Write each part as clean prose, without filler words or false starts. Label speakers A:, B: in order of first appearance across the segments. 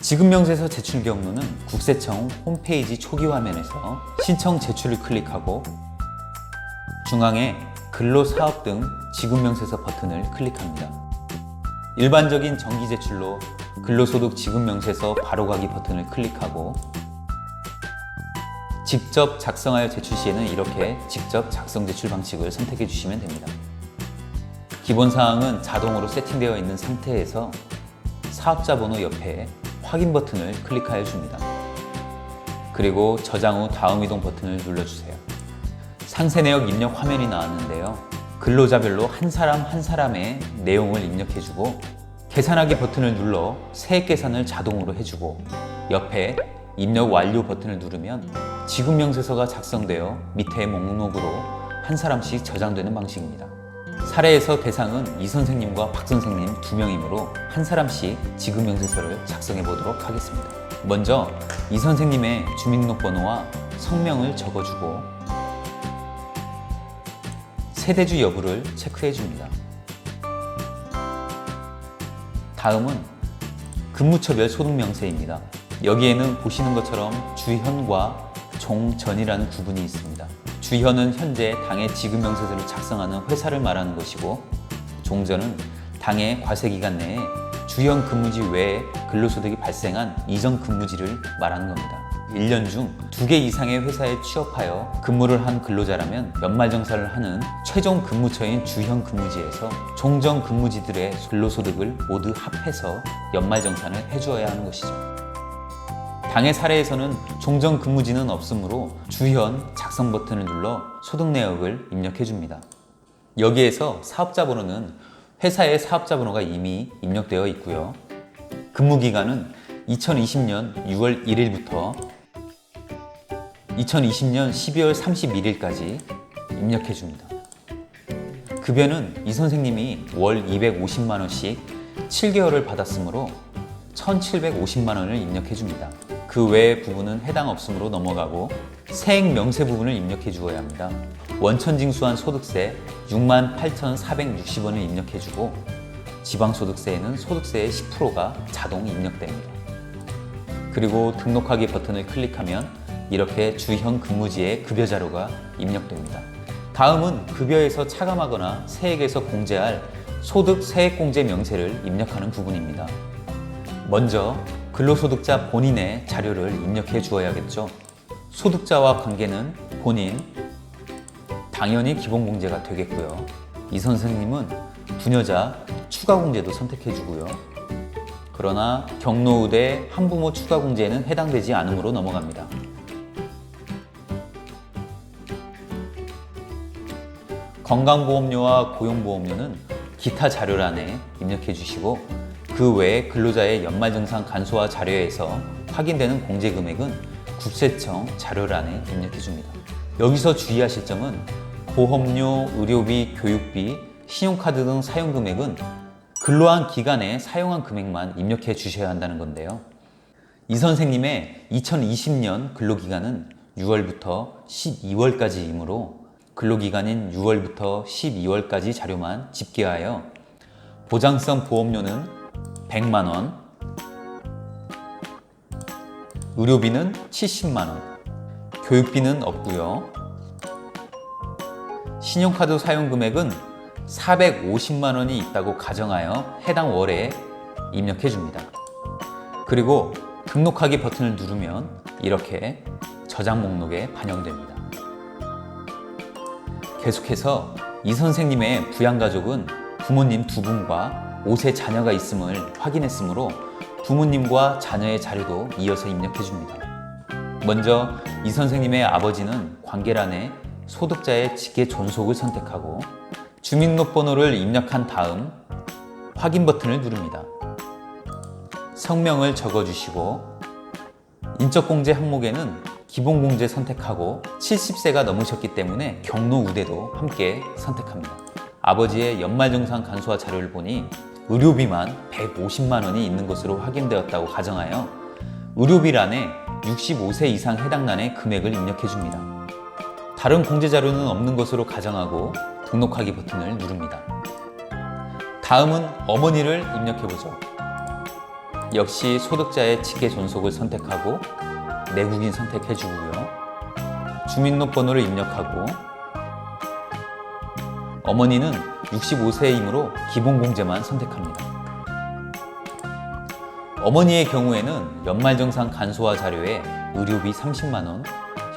A: 지급명세서 제출 경로는 국세청 홈페이지 초기 화면에서 신청 제출을 클릭하고 중앙에 근로사업 등 지급명세서 버튼을 클릭합니다. 일반적인 정기 제출로 근로소득 지급명세서 바로가기 버튼을 클릭하고 직접 작성하여 제출 시에는 이렇게 직접 작성 제출 방식을 선택해 주시면 됩니다. 기본사항은 자동으로 세팅되어 있는 상태에서 사업자 번호 옆에 확인 버튼을 클릭하여 줍니다. 그리고 저장 후 다음 이동 버튼을 눌러주세요. 상세 내역 입력 화면이 나왔는데요. 근로자별로 한 사람 한 사람의 내용을 입력해주고 계산하기 버튼을 눌러 세액 계산을 자동으로 해주고 옆에 입력 완료 버튼을 누르면 지급명세서가 작성되어 밑에 목록으로 한 사람씩 저장되는 방식입니다. 사례에서 대상은 이 선생님과 박 선생님 두 명이므로 한 사람씩 지급명세서를 작성해 보도록 하겠습니다. 먼저 이 선생님의 주민등록번호와 성명을 적어주고 세대주 여부를 체크해 줍니다. 다음은 근무처별 소득명세입니다. 여기에는 보시는 것처럼 주현과 종전이라는 구분이 있습니다. 주현은 현재 당의 지급명세서를 작성하는 회사를 말하는 것이고 종전은 당의 과세기간 내에 주현 근무지 외에 근로소득이 발생한 이전 근무지를 말하는 겁니다. 1년 중 2개 이상의 회사에 취업하여 근무를 한 근로자라면 연말정산을 하는 최종 근무처인 주현 근무지에서 종전 근무지들의 근로소득을 모두 합해서 연말정산을 해주어야 하는 것이죠. 당의 사례에서는 종전 근무지는 없으므로 주현 작성 버튼을 눌러 소득 내역을 입력해 줍니다. 여기에서 사업자 번호는 회사의 사업자 번호가 이미 입력되어 있고요. 근무 기간은 2020년 6월 1일부터 2020년 12월 31일까지 입력해 줍니다. 급여는 이 선생님이 월 250만 원씩 7개월을 받았으므로 1,750만 원을 입력해 줍니다. 그 외의 부분은 해당 없으므로 넘어가고 세액 명세 부분을 입력해 주어야 합니다. 원천 징수한 소득세 68,460원을 입력해 주고 지방소득세에는 소득세의 10%가 자동 입력됩니다. 그리고 등록하기 버튼을 클릭하면 이렇게 주현 근무지의 급여 자료가 입력됩니다. 다음은 급여에서 차감하거나 세액에서 공제할 소득 세액공제 명세를 입력하는 부분입니다. 먼저 근로소득자 본인의 자료를 입력해 주어야겠죠. 소득자와 관계는 본인, 당연히 기본공제가 되겠고요. 이 선생님은 부녀자 추가공제도 선택해 주고요. 그러나 경로우대 한부모 추가공제에는 해당되지 않으므로 넘어갑니다. 건강보험료와 고용보험료는 기타 자료란에 입력해 주시고 그 외에 근로자의 연말정산 간소화 자료에서 확인되는 공제금액은 국세청 자료란에 입력해 줍니다. 여기서 주의하실 점은 보험료, 의료비, 교육비, 신용카드 등 사용금액은 근로한 기간에 사용한 금액만 입력해 주셔야 한다는 건데요. 이 선생님의 2020년 근로기간은 6월부터 12월까지이므로 근로기간인 6월부터 12월까지 자료만 집계하여 보장성 보험료는 100만 원, 의료비는 70만 원, 교육비는 없고요. 신용카드 사용 금액은 450만 원이 있다고 가정하여 해당 월에 입력해 줍니다. 그리고 등록하기 버튼을 누르면 이렇게 저장 목록에 반영됩니다. 계속해서 이 선생님의 부양가족은 부모님 두 분과 5세 자녀가 있음을 확인했으므로 부모님과 자녀의 자료도 이어서 입력해 줍니다. 먼저 이 선생님의 아버지는 관계란에 소득자의 직계 존속을 선택하고 주민등록번호를 입력한 다음 확인 버튼을 누릅니다. 성명을 적어주시고 인적공제 항목에는 기본공제 선택하고 70세가 넘으셨기 때문에 경로우대도 함께 선택합니다. 아버지의 연말정산 간소화 자료를 보니 의료비만 150만 원이 있는 것으로 확인되었다고 가정하여 의료비란에 65세 이상 해당란의 금액을 입력해 줍니다. 다른 공제 자료는 없는 것으로 가정하고 등록하기 버튼을 누릅니다. 다음은 어머니를 입력해 보죠. 역시 소득자의 직계 존속을 선택하고 내국인 선택해주고요. 주민등록번호를 입력하고 어머니는 65세이므로 기본공제만 선택합니다. 어머니의 경우에는 연말정산 간소화 자료에 의료비 30만원,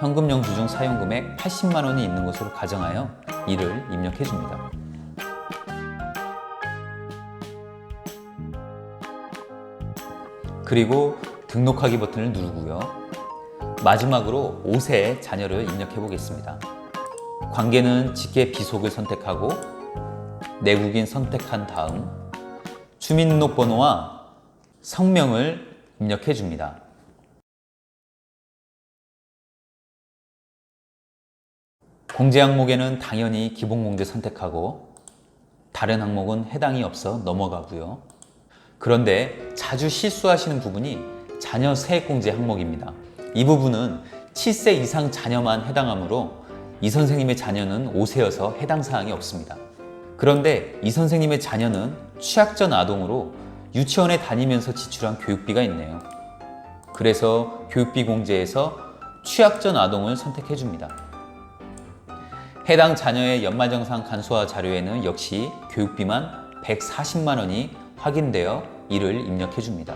A: 현금 영수증 사용금액 80만원이 있는 것으로 가정하여 이를 입력해줍니다. 그리고 등록하기 버튼을 누르고요. 마지막으로 5세의 자녀를 입력해 보겠습니다. 관계는 직계 비속을 선택하고 내국인 선택한 다음 주민등록번호와 성명을 입력해 줍니다. 공제 항목에는 당연히 기본공제 선택하고 다른 항목은 해당이 없어 넘어가고요. 그런데 자주 실수하시는 부분이 자녀 세액공제 항목입니다. 이 부분은 7세 이상 자녀만 해당하므로 이 선생님의 자녀는 5세여서 해당 사항이 없습니다. 그런데 이 선생님의 자녀는 취약전 아동으로 유치원에 다니면서 지출한 교육비가 있네요. 그래서 교육비 공제에서 취약전 아동을 선택해 줍니다. 해당 자녀의 연말정산 간소화 자료에는 역시 교육비만 140만 원이 확인되어 이를 입력해 줍니다.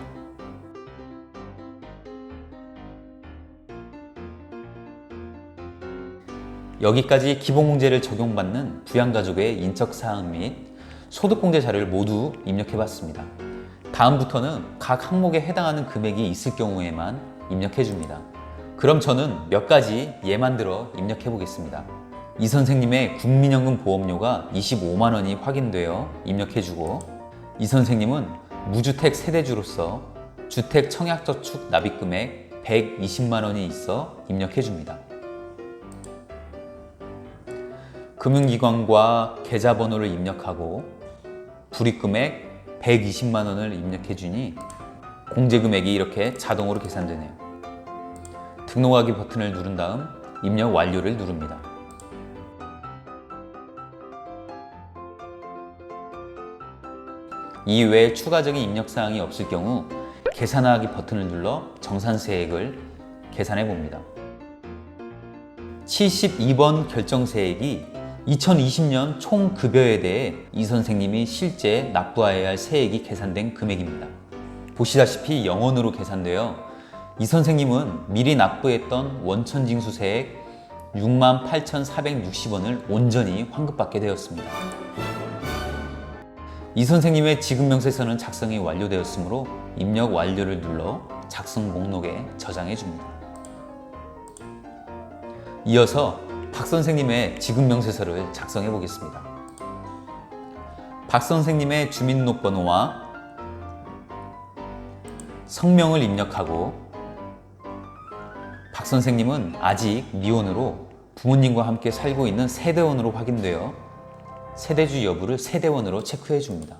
A: 여기까지 기본공제를 적용받는 부양가족의 인적사항 및 소득공제 자료를 모두 입력해 봤습니다. 다음부터는 각 항목에 해당하는 금액이 있을 경우에만 입력해 줍니다. 그럼 저는 몇 가지 예만 들어 입력해 보겠습니다. 이 선생님의 국민연금 보험료가 25만 원이 확인되어 입력해 주고, 이 선생님은 무주택 세대주로서 주택 청약저축 납입금액 120만 원이 있어 입력해 줍니다. 금융기관과 계좌번호를 입력하고 불이익금액 120만 원을 입력해 주니 공제금액이 이렇게 자동으로 계산되네요. 등록하기 버튼을 누른 다음 입력 완료를 누릅니다. 이외에 추가적인 입력사항이 없을 경우 계산하기 버튼을 눌러 정산세액을 계산해 봅니다. 72번 결정세액이 2020년 총 급여에 대해 이 선생님이 실제 납부해야 할 세액이 계산된 금액입니다. 보시다시피 0원으로 계산되어 이 선생님은 미리 납부했던 원천징수세액 68,460원을 온전히 환급받게 되었습니다. 이 선생님의 지급명세서는 작성이 완료되었으므로 입력 완료를 눌러 작성 목록에 저장해 줍니다. 이어서 박 선생님의 지급명세서를 작성해 보겠습니다. 박 선생님의 주민등록번호와 성명을 입력하고, 박 선생님은 아직 미혼으로 부모님과 함께 살고 있는 세대원으로 확인되어 세대주 여부를 세대원으로 체크해 줍니다.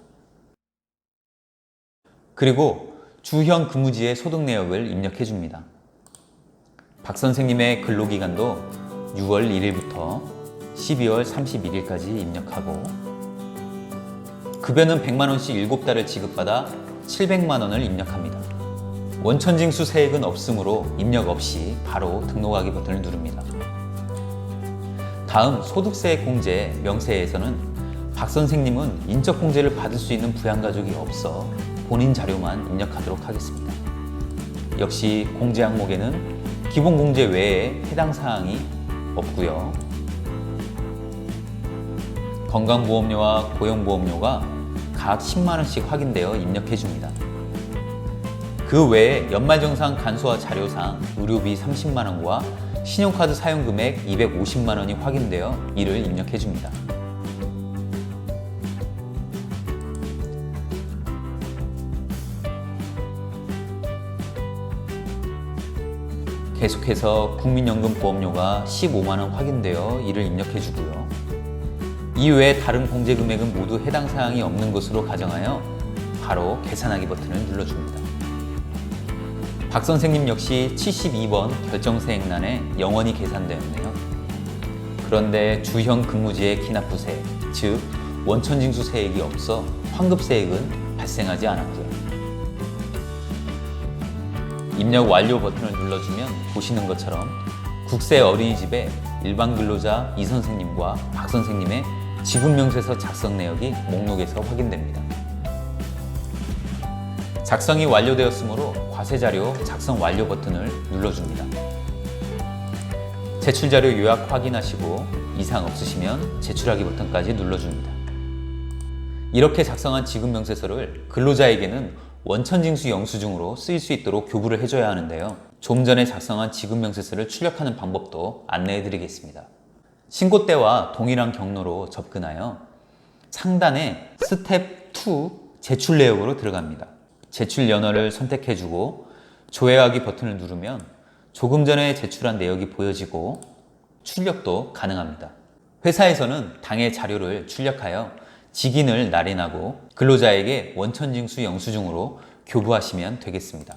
A: 그리고 주현 근무지의 소득 내역을 입력해 줍니다. 박 선생님의 근로기간도 6월 1일부터 12월 31일까지 입력하고, 급여는 100만 원씩 7달을 지급받아 700만 원을 입력합니다. 원천징수 세액은 없으므로 입력 없이 바로 등록하기 버튼을 누릅니다. 다음 소득세액 공제 명세에서는 박 선생님은 인적공제를 받을 수 있는 부양가족이 없어 본인 자료만 입력하도록 하겠습니다. 역시 공제 항목에는 기본공제 외에 해당 사항이 없고요. 건강보험료와 고용보험료가 각 10만 원씩 확인되어 입력해 줍니다. 그 외에 연말정산 간소화 자료상 의료비 30만 원과 신용카드 사용금액 250만 원이 확인되어 이를 입력해 줍니다. 계속해서 국민연금 보험료가 15만 원 확인되어 이를 입력해 주고요. 이외에 다른 공제 금액은 모두 해당 사항이 없는 것으로 가정하여 바로 계산하기 버튼을 눌러줍니다. 박 선생님 역시 72번 결정세액란에 0원이 계산되었네요. 그런데 주현 근무지의 기납부세, 즉 원천징수세액이 없어 환급세액은 발생하지 않았고요. 입력 완료 버튼을 눌러주면 보시는 것처럼 국세 어린이집의 일반 근로자 이 선생님과 박 선생님의 지급명세서 작성 내역이 목록에서 확인됩니다. 작성이 완료되었으므로 과세자료 작성 완료 버튼을 눌러줍니다. 제출자료 요약 확인하시고 이상 없으시면 제출하기 버튼까지 눌러줍니다. 이렇게 작성한 지급명세서를 근로자에게는 원천징수 영수증으로 쓰일 수 있도록 교부를 해줘야 하는데요. 좀 전에 작성한 지급명세서를 출력하는 방법도 안내해 드리겠습니다. 신고 때와 동일한 경로로 접근하여 상단에 스텝 2 제출 내역으로 들어갑니다. 제출 연월을 선택해주고 조회하기 버튼을 누르면 조금 전에 제출한 내역이 보여지고 출력도 가능합니다. 회사에서는 당해 자료를 출력하여 직인을 날인하고 근로자에게 원천징수 영수증으로 교부하시면 되겠습니다.